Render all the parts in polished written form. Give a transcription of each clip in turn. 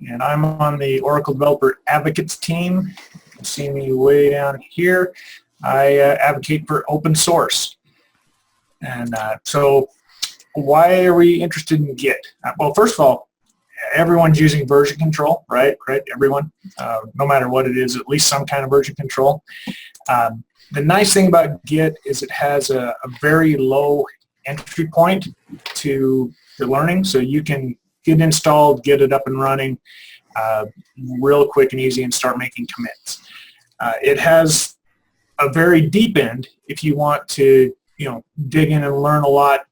and I'm on the Oracle Developer Advocates team. You can see me way down here. I advocate for open source. And so why are we interested in Git? Well, first of all, everyone's using version control, right? Everyone, no matter what it is, at least some kind of version control. The nice thing about Git is it has a very low entry point to learning, so you can get installed, get it up and running real quick and easy and start making commits. It has a very deep end if you want to dig in and learn a lot.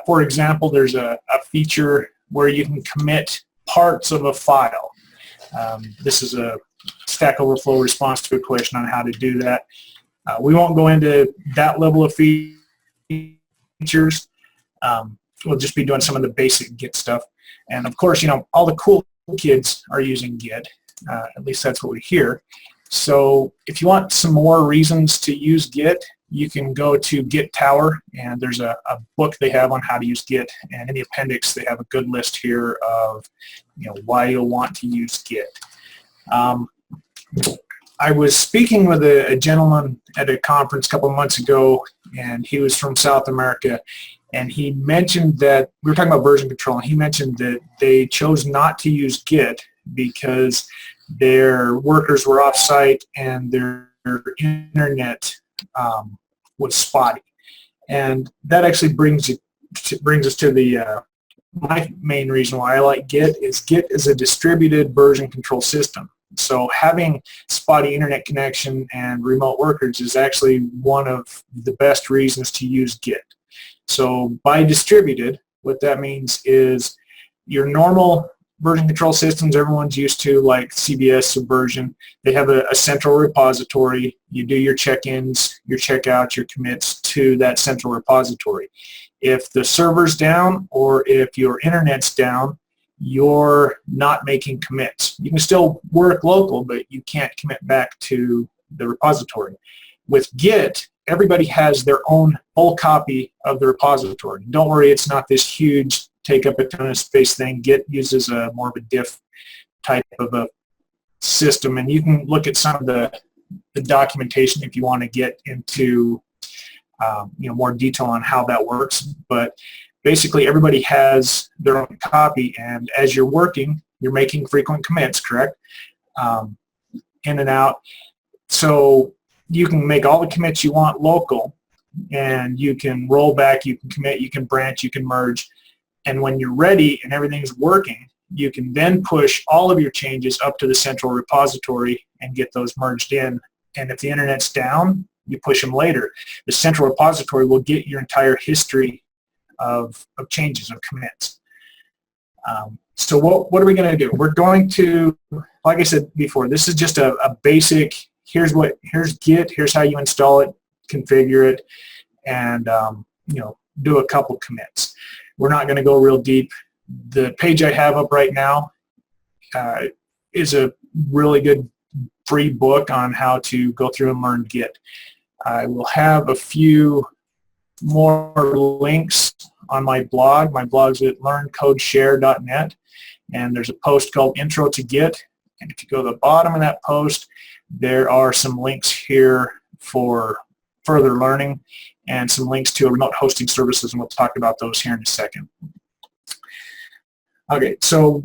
For example, there's a feature where you can commit parts of a file. This is a Stack Overflow response to a question on how to do that. We won't go into that level of features. We'll just be doing some of the basic Git stuff. And of course, all the cool kids are using Git. At least that's what we hear. So if you want some more reasons to use Git, you can go to Git Tower, and there's a book they have on how to use Git, and in the appendix they have a good list here of why you'll want to use Git. I was speaking with a gentleman at a conference a couple of months ago, and he was from South America, and he mentioned that we were talking about version control, and he mentioned that they chose not to use Git because their workers were off-site and their internet was spotty. And that actually brings us to the my main reason why I like Git is a distributed version control system. So having spotty internet connection and remote workers is actually one of the best reasons to use Git. So by distributed, what that means is your normal version control systems everyone's used to, like CBS, Subversion, they have a central repository. You do your check-ins, your checkouts, your commits to that central repository. If the server's down or if your internet's down, you're not making commits. You can still work local, but you can't commit back to the repository. With Git, everybody has their own full copy of the repository. Don't worry, it's not this huge take up a ton of space thing. Git uses more of a diff type of a system, and you can look at some of the documentation if you want to get into more detail on how that works. But basically everybody has their own copy, and as you're working, you're making frequent commits, correct? In and out. So you can make all the commits you want local, and you can roll back, you can commit, you can branch, you can merge. And when you're ready and everything's working, you can then push all of your changes up to the central repository and get those merged in. And if the internet's down, you push them later. The central repository will get your entire history of changes, of commits. So what are we going to do? We're going to, like I said before, this is just a basic, here's Git, here's how you install it, configure it, and do a couple commits. We're not going to go real deep. The page I have up right now is a really good free book on how to go through and learn Git. I will have a few more links on my blog. My blog's at learncodeshare.net, and there's a post called Intro to Git. And if you go to the bottom of that post, there are some links here for further learning and some links to remote hosting services, and we'll talk about those here in a second. Okay, so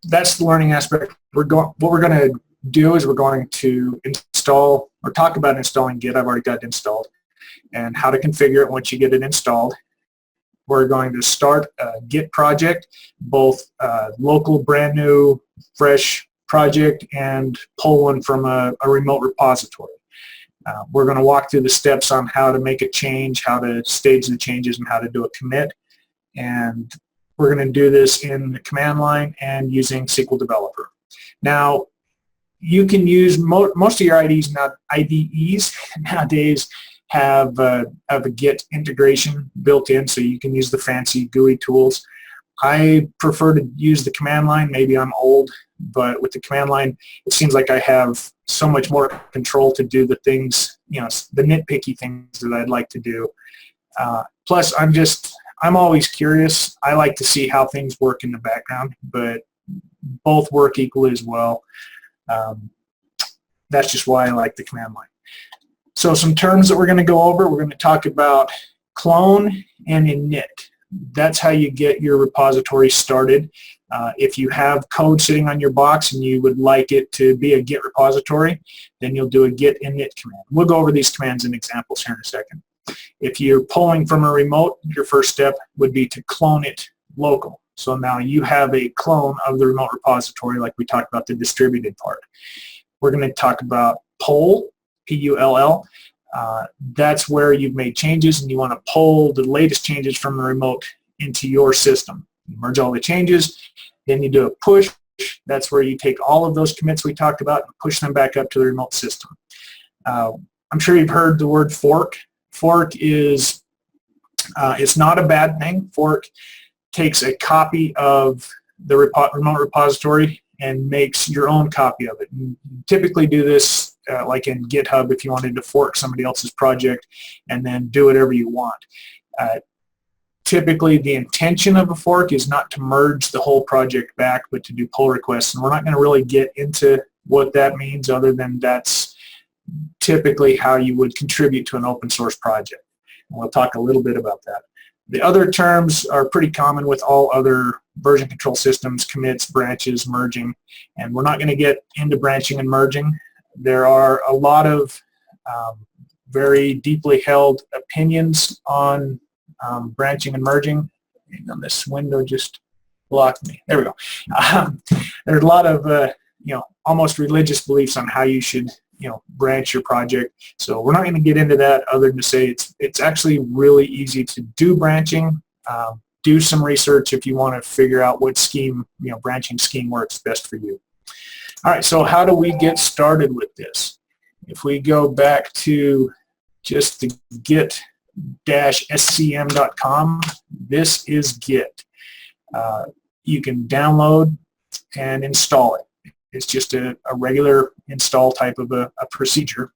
that's the learning aspect. What we're going to do is we're going to install or talk about installing Git. I've already got it installed, and how to configure it once you get it installed. We're going to start a Git project, both local, brand new, fresh project, and pull one from a remote repository. We're going to walk through the steps on how to make a change, how to stage the changes, and how to do a commit. And we're going to do this in the command line and using SQL Developer. Now, you can use most of your IDEs nowadays have a Git integration built in, so you can use the fancy GUI tools. I prefer to use the command line. Maybe I'm old, but with the command line, it seems like I have so much more control to do the things, the nitpicky things that I'd like to do. Plus, I'm always curious. I like to see how things work in the background, but both work equally as well. That's just why I like the command line. So some terms that we're going to go over, we're going to talk about clone and init. That's how you get your repository started. If you have code sitting on your box and you would like it to be a Git repository, then you'll do a git init command. We'll go over these commands and examples here in a second. If you're pulling from a remote, your first step would be to clone it local. So now you have a clone of the remote repository like we talked about the distributed part. We're going to talk about pull, P-U-L-L. That's where you've made changes and you want to pull the latest changes from the remote into your system. You merge all the changes, then you do a push. That's where you take all of those commits we talked about and push them back up to the remote system. I'm sure you've heard the word fork. Fork is, it's not a bad thing. Fork takes a copy of the remote repository and makes your own copy of it. You typically do this like in GitHub if you wanted to fork somebody else's project and then do whatever you want. Typically the intention of a fork is not to merge the whole project back but to do pull requests, and we're not going to really get into what that means other than that's typically how you would contribute to an open source project. And we'll talk a little bit about that. The other terms are pretty common with all other version control systems: commits, branches, merging, and we're not going to get into branching and merging. There are a lot of very deeply held opinions on branching and merging. Hang on, this window just blocked me. There we go. There's a lot of almost religious beliefs on how you should branch your project. So we're not going to get into that other than to say it's actually really easy to do branching. Do some research if you want to figure out what scheme, branching scheme works best for you. All right, so how do we get started with this? If we go back to just the git-scm.com, this is Git. You can download and install it. It's just a regular install type of a procedure.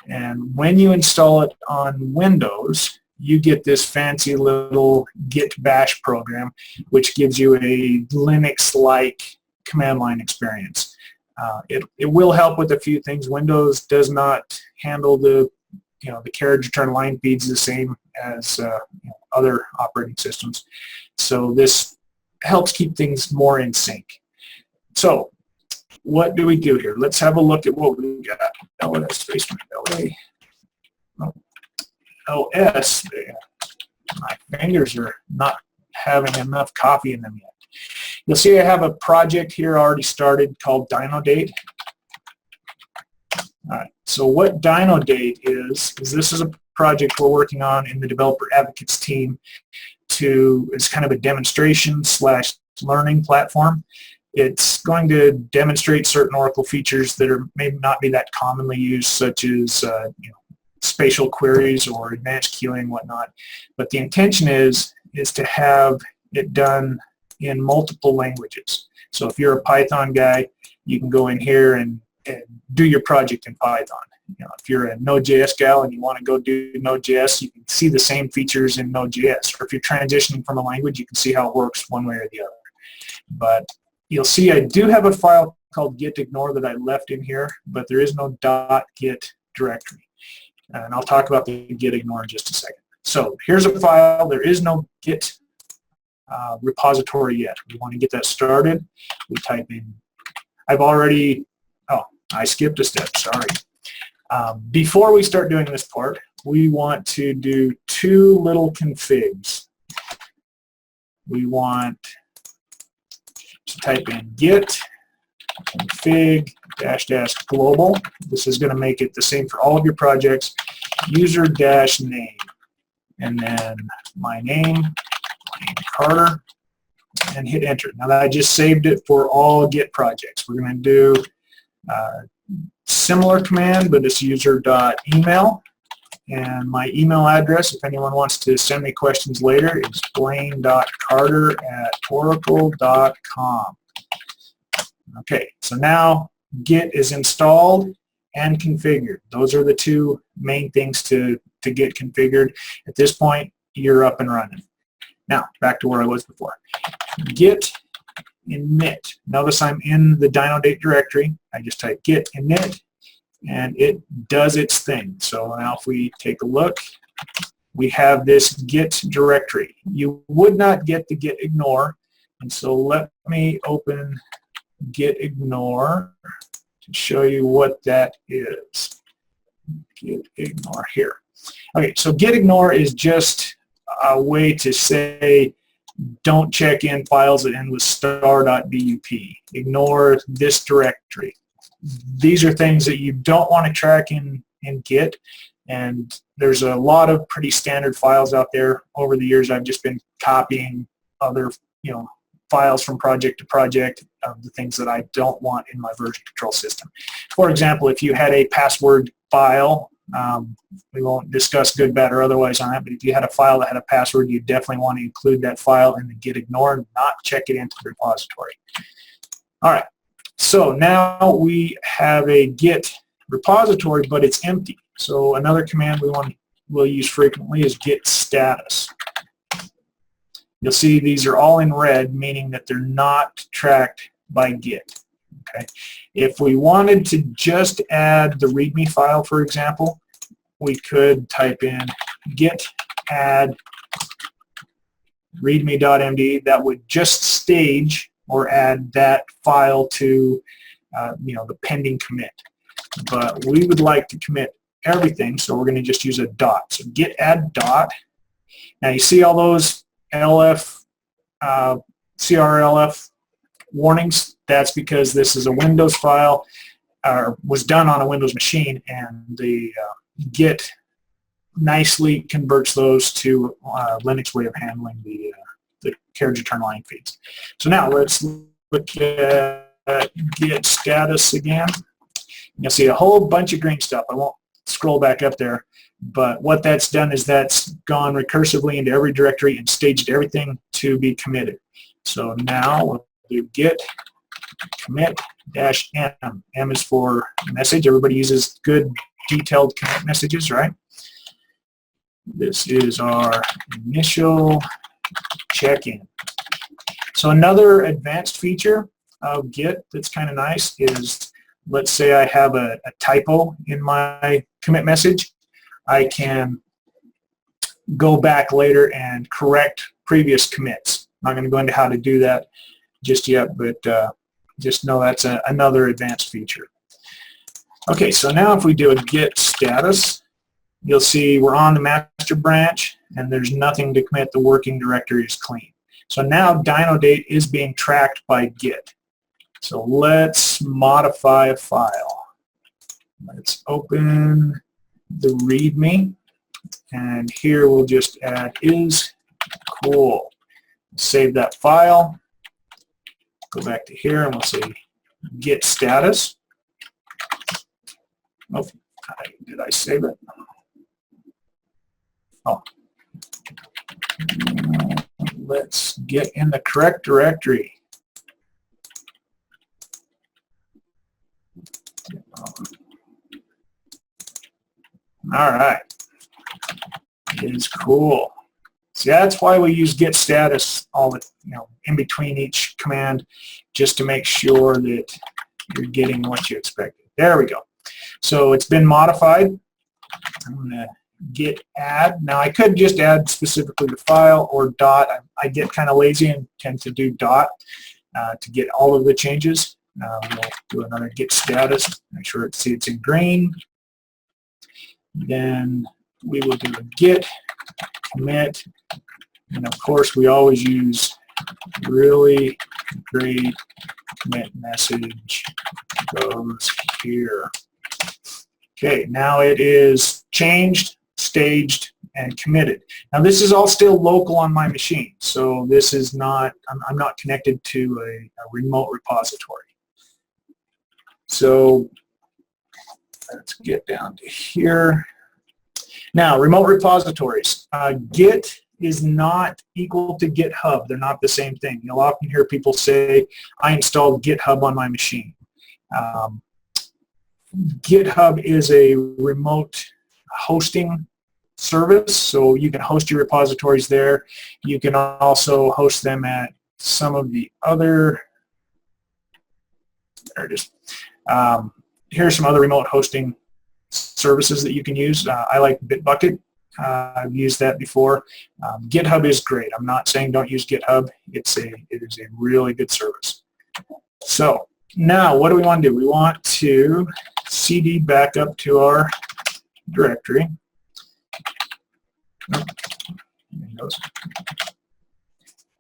And when you install it on Windows, you get this fancy little Git bash program, which gives you a Linux-like command line experience. It will help with a few things. Windows does not handle the carriage return line feeds the same as other operating systems. So this helps keep things more in sync. So what do we do here? Let's have a look at what we got. LS space LS. My fingers are not having enough coffee in them yet. You'll see I have a project here already started called DynoDate. All right. So what DynoDate is this is a project we're working on in the developer advocates team. It's kind of a demonstration / learning platform. It's going to demonstrate certain Oracle features that may not be that commonly used, such as spatial queries or advanced queuing and whatnot. But the intention is to have it done in multiple languages. So if you're a Python guy, you can go in here and do your project in Python. If you're a Node.js gal and you want to go do Node.js, you can see the same features in Node.js. Or if you're transitioning from a language, you can see how it works one way or the other. But you'll see I do have a file called gitignore that I left in here, but there is no .git directory. And I'll talk about the gitignore in just a second. So here's a file. There is no Git repository yet. We want to get that started. We type in, I skipped a step, sorry. Before we start doing this part, we want to do two little configs. We want to type in git config -- global. This is going to make it the same for all of your projects. User -name, and then my name Carter, and hit enter. Now I just saved it for all Git projects. We're going to do similar command, but it's user.email, and my email address, if anyone wants to send me questions later, is blaine.carter@oracle.com. Okay, so now Git is installed and configured. Those are the two main things to get configured. At this point, you're up and running. Now, back to where I was before. Git init. Notice I'm in the dynodate directory. I just type git init, and it does its thing. So now if we take a look, we have this git directory. You would not get the git ignore, and so let me open git ignore to show you what that is. Git ignore here. Okay, so git ignore is just a way to say don't check in files that end with star.bup. Ignore this directory. These are things that you don't want to track in Git, and there's a lot of pretty standard files out there. Over the years, I've just been copying other, files from project to project of the things that I don't want in my version control system. For example, if you had a password file, we won't discuss good, bad, or otherwise on that, but if you had a file that had a password, you definitely want to include that file in the git ignore and not check it into the repository. All right, so now we have a git repository, but it's empty. So another command we'll use frequently is git status. You'll see these are all in red, meaning that they're not tracked by Git. Okay. If we wanted to just add the README file, for example, we could type in git add readme.md. That would just stage or add that file to the pending commit. But we would like to commit everything, so we're going to just use a dot. So git add dot. Now you see all those LF, CRLF warnings. That's because this is a Windows file, or was done on a Windows machine, and the Git nicely converts those to Linux way of handling the carriage return line feeds. So now let's look at Git status again. You'll see a whole bunch of green stuff. I won't scroll back up there, but what that's done is that's gone recursively into every directory and staged everything to be committed. So now we'll do git commit -m. M is for message. Everybody uses good detailed commit messages, right? This is our initial check-in. So another advanced feature of Git that's kind of nice is, let's say I have a typo in my commit message. I can go back later and correct previous commits. I'm not going to go into how to do that just yet, but just know that's another advanced feature. Okay, so now if we do a git status, you'll see we're on the master branch and there's nothing to commit. The working directory is clean. So now dynodate is being tracked by Git. So let's modify a file. Let's open the README, and here we'll just add is cool. Save that file. Go back to here and we'll say git status. Oh, did I save it? Oh. Let's get in the correct directory. All right. Is cool. See, that's why we use git status all the in between each command, just to make sure that you're getting what you expected. There we go. So it's been modified. I'm going to git add. Now I could just add specifically the file or dot. I get kind of lazy and tend to do dot to get all of the changes. We'll do another git status. Make sure it's in green. Then we will do a git commit, and of course we always use really great commit message goes here. Okay, now it is changed, staged, and committed. Now this is all still local on my machine, so this is not, I'm not connected to a remote repository. So let's get down to here. Now, remote repositories. Git is not equal to GitHub. They're not the same thing. You'll often hear people say, I installed GitHub on my machine. GitHub is a remote hosting service, so you can host your repositories there. You can also host them at some of the other There it is. Here's some other remote hosting services that you can use. I like Bitbucket. I've used that before. GitHub is great. I'm not saying don't use GitHub. It is a really good service. So now what do we want to do? We want to cd back up to our directory.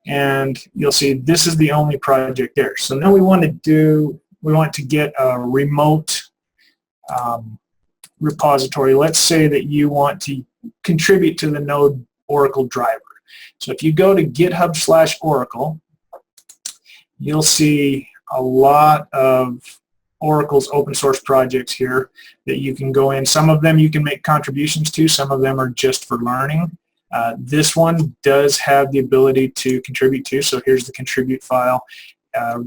And you'll see this is the only project there. So now we want to get a remote repository. Let's say that you want to contribute to the node Oracle driver. So if you go to GitHub/Oracle, you'll see a lot of Oracle's open source projects here that you can go in. Some of them you can make contributions to, some of them are just for learning. This one does have the ability to contribute to, so here's the contribute file.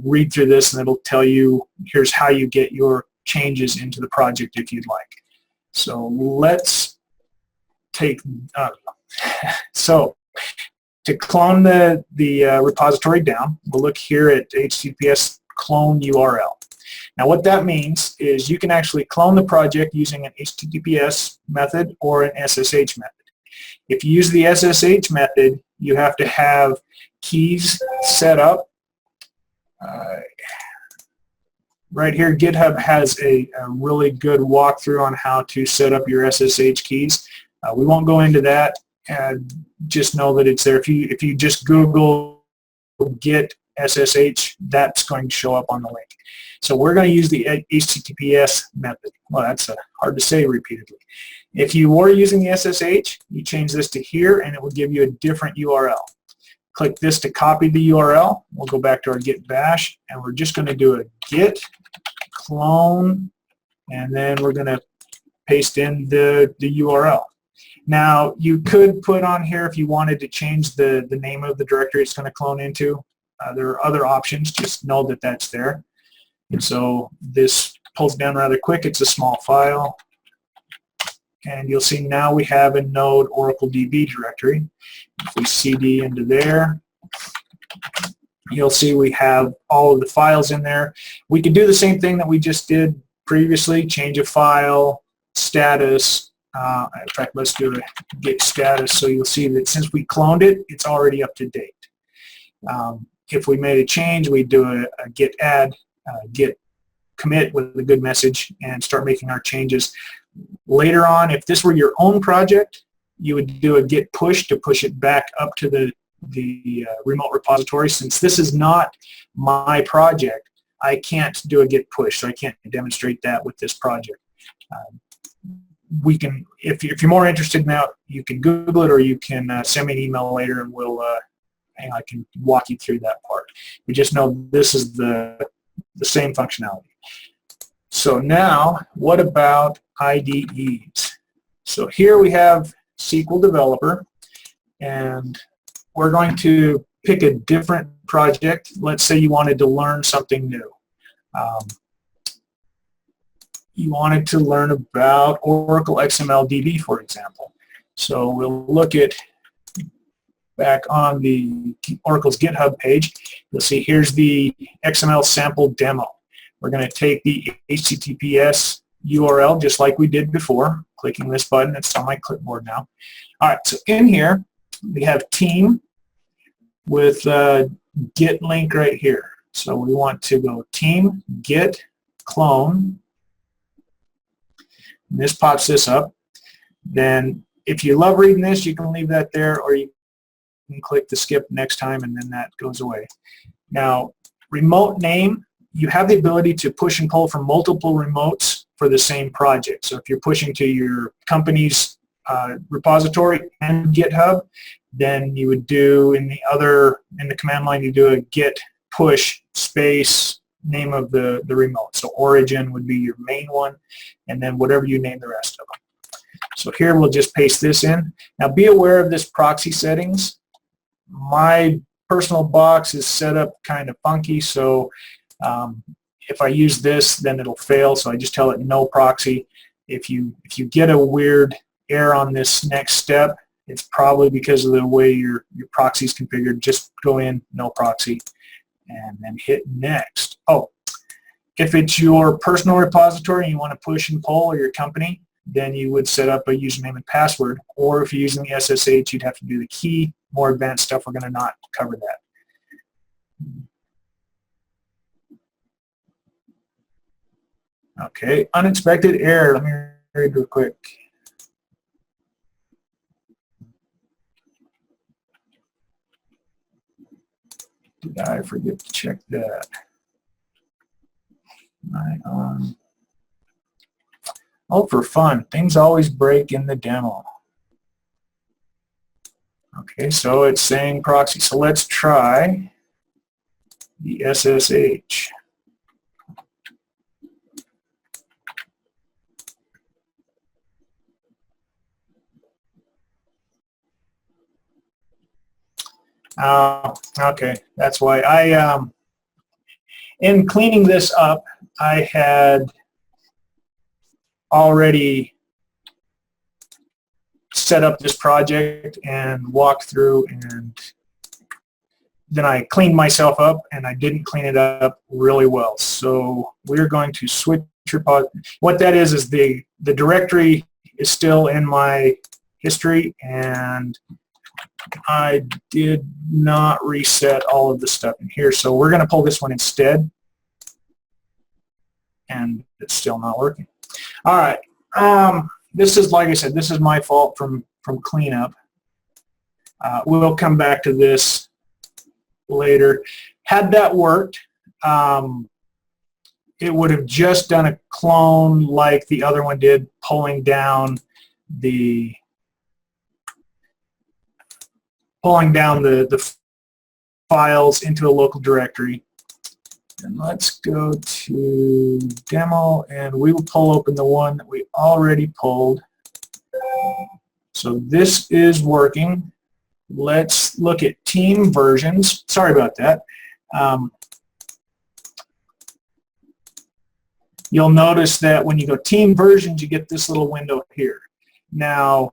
Read through this and it'll tell you here's how you get your changes into the project if you'd like. So let's take, so to clone the repository down, we'll look here at HTTPS clone URL. Now what that means is you can actually clone the project using an HTTPS method or an SSH method. If you use the SSH method, you have to have keys set up. Right here, GitHub has a really good walkthrough on how to set up your SSH keys. We won't go into that. Just know that it's there. If you just Google Git SSH, that's going to show up on the link. So we're going to use the HTTPS method. Well, that's hard to say repeatedly. If you were using the SSH, you change this to here, and it will give you a different URL. Click this to copy the URL. We'll go back to our git bash, and we're just going to do a git clone, and then we're going to paste in the URL. Now, you could put on here if you wanted to change the name of the directory it's going to clone into. There are other options. Just know that that's there. And so this pulls down rather quick. It's a small file. And you'll see now we have a node Oracle DB directory. If we cd into there, you'll see we have all of the files in there. We can do the same thing that we just did previously, change a file, status. In fact, let's do a git status so you'll see that since we cloned it, it's already up to date. If we made a change, we do a git add, git commit with a good message and start making our changes. Later on, if this were your own project, you would do a git push to push it back up to the remote repository. Since this is not my project, I can't do a git push, so I can't demonstrate that with this project. We can, if you're more interested in that, you can Google it or you can send me an email later and I can walk you through that part. We just know this is the same functionality. So now, what about IDEs? So here we have SQL Developer, and we're going to pick a different project. Let's say you wanted to learn something new. You wanted to learn about Oracle XML DB, for example. So we'll look at back on the Oracle's GitHub page. You'll see here's the XML sample demo. We're going to take the HTTPS URL just like we did before. Clicking this button, it's on my clipboard now. All right, so in here we have team with git link right here. So we want to go team git clone. And this pops this up. Then if you love reading this, you can leave that there, or you can click the skip next time and then that goes away. Now, remote name, you have the ability to push and pull from multiple remotes for the same project. So if you're pushing to your company's repository and GitHub, then you would do in the command line, you do a git push space name of the remote. So origin would be your main one, and then whatever you name the rest of them. So here we'll just paste this in. Now be aware of this proxy settings. My personal box is set up kind of funky, so if I use this, then it'll fail, so I just tell it no proxy. If you get a weird error on this next step, it's probably because of the way your proxy is configured. Just go in, no proxy, and then hit next. Oh, If it's your personal repository and you want to push and pull, or your company, then you would set up a username and password. Or if you're using the SSH, you'd have to do the key. More advanced stuff, we're going to not cover that. Okay, unexpected error. Let me read real quick. Did I forget to check that? Oh, for fun. Things always break in the demo. Okay, so it's saying proxy. So let's try the SSH. Okay, that's why in cleaning this up, I had already set up this project and walked through, and then I cleaned myself up, and I didn't clean it up really well. So we're going to switch repository. What that is the directory is still in my history, and I did not reset all of the stuff in here. So we're going to pull this one instead, and it's still not working. All right. This is, like I said, this is my fault from cleanup. We'll come back to this later. Had that worked, it would have just done a clone like the other one did, pulling down the files into a local directory. And let's go to demo, and we will pull open the one that we already pulled. So this is working. Let's look at team versions. Sorry about that. You'll notice that when you go team versions, you get this little window here. Now,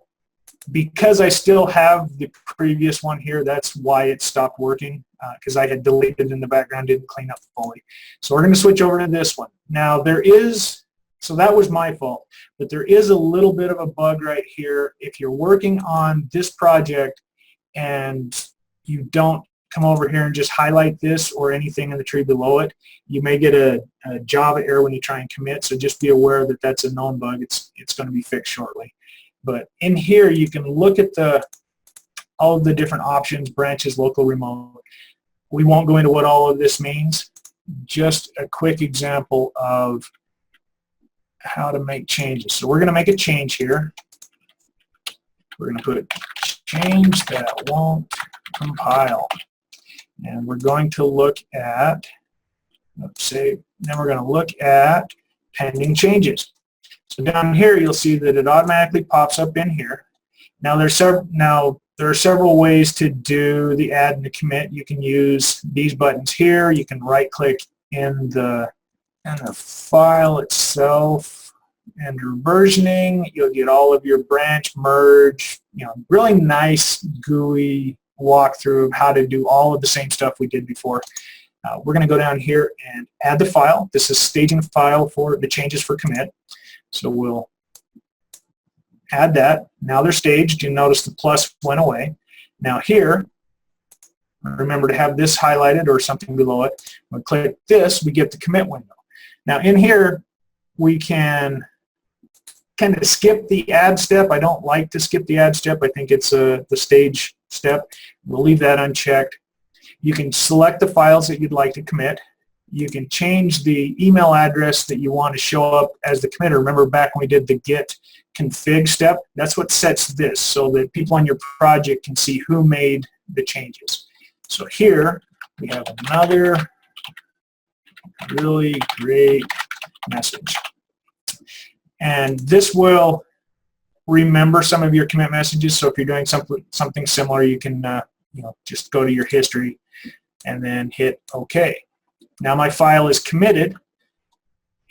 because I still have the previous one here, that's why it stopped working, because I had deleted in the background, didn't clean up fully. So we're going to switch over to this one. Now so that was my fault, but there is a little bit of a bug right here. If you're working on this project and you don't come over here and just highlight this or anything in the tree below it, you may get a Java error when you try and commit, so just be aware that that's a known bug. It's going to be fixed shortly. But in here, you can look at all of the different options, branches, local, remote. We won't go into what all of this means. Just a quick example of how to make changes. So we're going to make a change here. We're going to put change that won't compile. And we're going to look at, let's say, then we're going to look at pending changes. So down here, you'll see that it automatically pops up in here. Now there are several ways to do the add and the commit. You can use these buttons here. You can right-click in the file itself, under versioning. You'll get all of your branch merge. Really nice GUI walkthrough of how to do all of the same stuff we did before. We're going to go down here and add the file. This is staging the file for the changes for commit. So we'll add that. Now they're staged. You notice the plus went away. Now here, remember to have this highlighted or something below it. When we click this, we get the commit window. Now in here, we can kind of skip the add step. I don't like to skip the add step. I think it's the stage step. We'll leave that unchecked. You can select the files that you'd like to commit. You can change the email address that you want to show up as the committer. Remember back when we did the git config step? That's what sets this, so that people on your project can see who made the changes. So here we have another really great message. And this will remember some of your commit messages. So if you're doing something similar, you can just go to your history and then hit OK. Now my file is committed,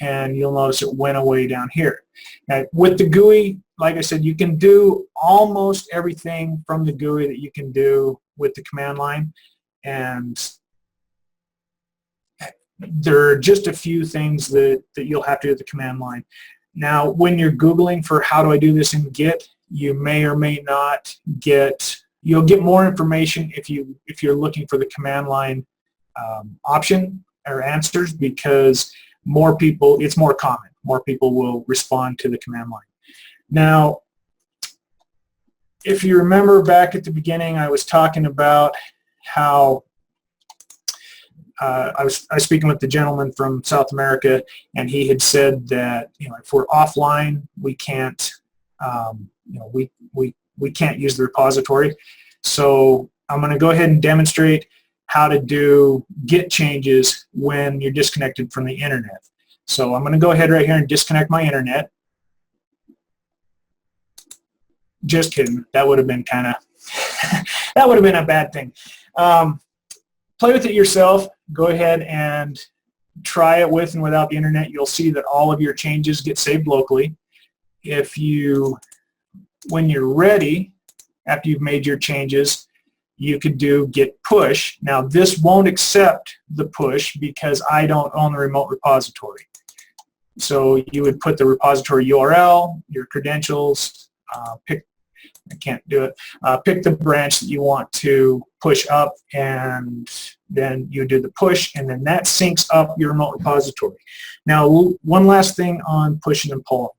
and you'll notice it went away down here. Now with the GUI, like I said, you can do almost everything from the GUI that you can do with the command line. And there are just a few things that you'll have to do at the command line. Now, when you're Googling for how do I do this in Git, you may or may not get, you'll get more information if you're looking for the command line option or answers, because more people, it's more common. More people will respond to the command line. Now, if you remember back at the beginning, I was talking about how I was speaking with the gentleman from South America, and he had said that, you know, if we're offline, we can't, you know, we can't use the repository. So I'm going to go ahead and demonstrate how to do Git changes when you're disconnected from the internet. So I'm going to go ahead right here and disconnect my internet. Just kidding. That would have been kind of that would have been a bad thing. Play with it yourself. Go ahead and try it with and without the internet. You'll see that all of your changes get saved locally. If you, when you're ready, after you've made your changes, you could do git push. Now this won't accept the push because I don't own the remote repository. So you would put the repository URL, your credentials, I can't do it. Pick the branch that you want to push up, and then you do the push, and then that syncs up your remote repository. Now, one last thing on pushing and pulling.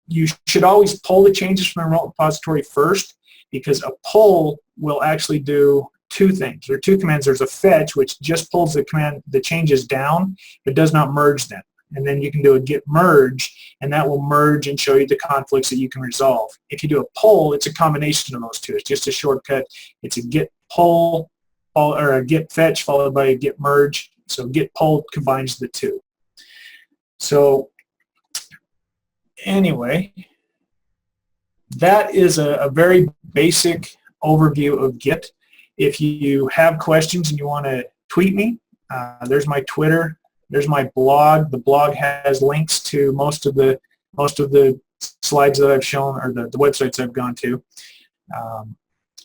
You should always pull the changes from the remote repository first, because a pull will actually do two things. There are two commands. There's a fetch, which just pulls the changes down, but does not merge them. And then you can do a git merge, and that will merge and show you the conflicts that you can resolve. If you do a pull, it's a combination of those two. It's just a shortcut. It's a git pull or a git fetch followed by a git merge. So git pull combines the two. So anyway, that is a very basic overview of Git. If you have questions and you want to tweet me, there's my Twitter. There's my blog. The blog has links to most of the slides that I've shown, or the websites I've gone to.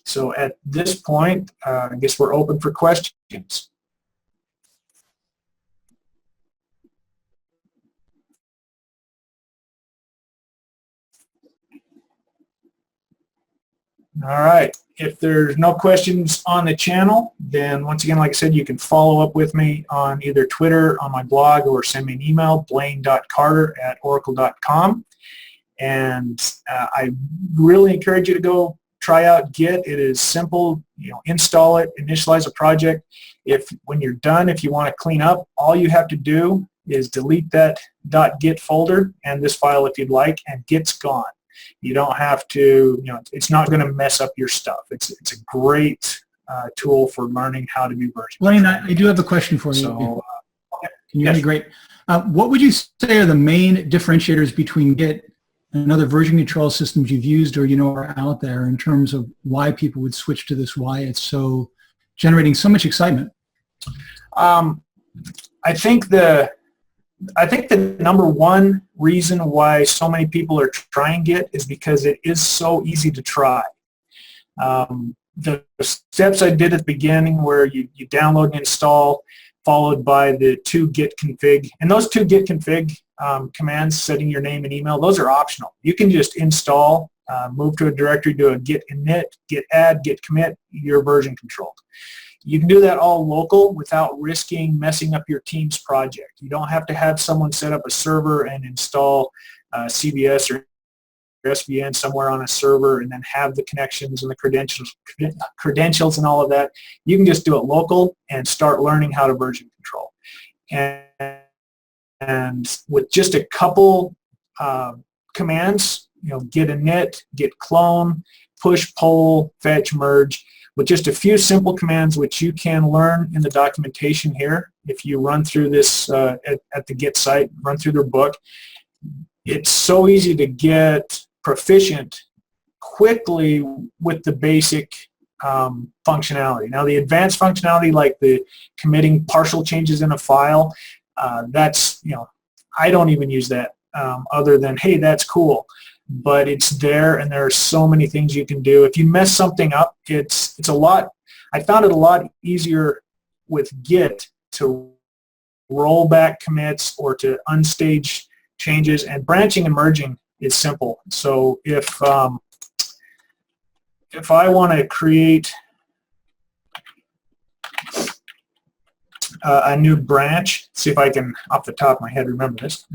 So at this point, I guess we're open for questions. All right. If there's no questions on the channel, then once again, like I said, you can follow up with me on either Twitter, on my blog, or send me an email, blaine.carter@oracle.com. And I really encourage you to go try out Git. It is simple. You know, install it, initialize a project. When you're done, if you want to clean up, all you have to do is delete that .git folder and this file if you'd like, and Git's gone. You don't have to, you know, it's not going to mess up your stuff. It's a great tool for learning how to do version Blaine, control. I do have a question for you. So, Can you hear me? Great. What would you say are the main differentiators between Git and other version control systems you've used or you know are out there in terms of why people would switch to this, why it's so generating so much excitement? I think the number one reason why so many people are trying Git is because it is so easy to try. The steps I did at the beginning where you download and install, followed by the 2 git config, and those 2 git config commands, setting your name and email, those are optional. You can just install, move to a directory, do a git init, git add, git commit, you're version controlled. You can do that all local without risking messing up your team's project. You don't have to have someone set up a server and install CBS or SVN somewhere on a server and then have the connections and the credentials and all of that. You can just do it local and start learning how to version control. And with just a couple commands, you know, git init, git clone, push, pull, fetch, merge, with just a few simple commands which you can learn in the documentation here. If you run through this at the Git site, run through their book, it's so easy to get proficient quickly with the basic functionality. Now the advanced functionality, like the committing partial changes in a file, that's, you know, I don't even use that other than, hey, that's cool. But it's there, and there are so many things you can do. If you mess something up, it's a lot. I found it a lot easier with Git to roll back commits or to unstage changes, and branching and merging is simple. So if I want to create a new branch, see if I can off the top of my head remember this.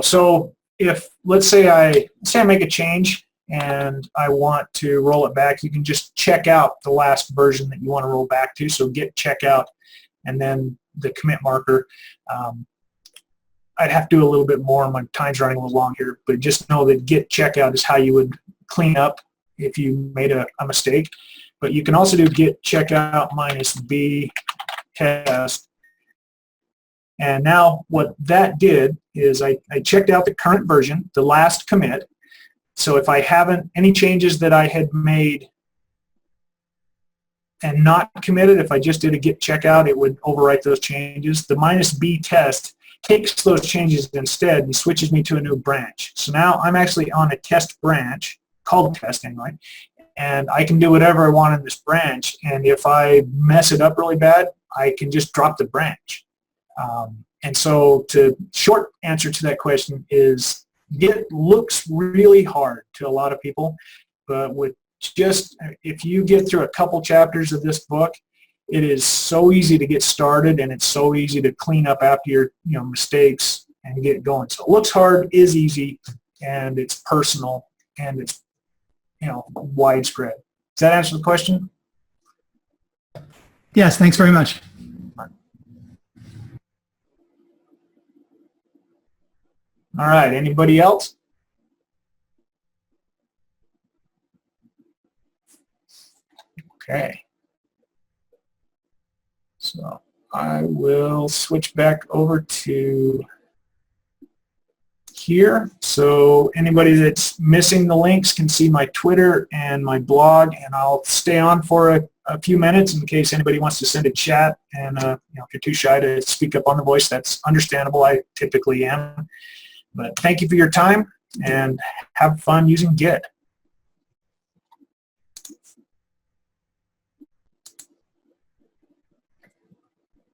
So if let's say I make a change and I want to roll it back, you can just check out the last version that you want to roll back to. So git checkout and then the commit marker. I'd have to do a little bit more. My time's running a little long here, but just know that git checkout is how you would clean up if you made a mistake. But you can also do git checkout -b test. And now what that did is I checked out the current version, the last commit. So if I haven't, any changes that I had made and not committed, if I just did a git checkout, it would overwrite those changes. The -b test takes those changes instead and switches me to a new branch. So now I'm actually on a test branch, called test anyway, and I can do whatever I want in this branch, and if I mess it up really bad, I can just drop the branch. And so the short answer to that question is Git looks really hard to a lot of people, but with just, if you get through a couple chapters of this book, it is so easy to get started, and it's so easy to clean up after your mistakes and get going. So it looks hard, is easy, and it's personal, and it's widespread. Does that answer the question? Yes, thanks very much. All right, anybody else? Okay. So I will switch back over to here. So anybody that's missing the links can see my Twitter and my blog, and I'll stay on for a few minutes in case anybody wants to send a chat. And if you're too shy to speak up on the voice, that's understandable. I typically am. But thank you for your time, and have fun using Git.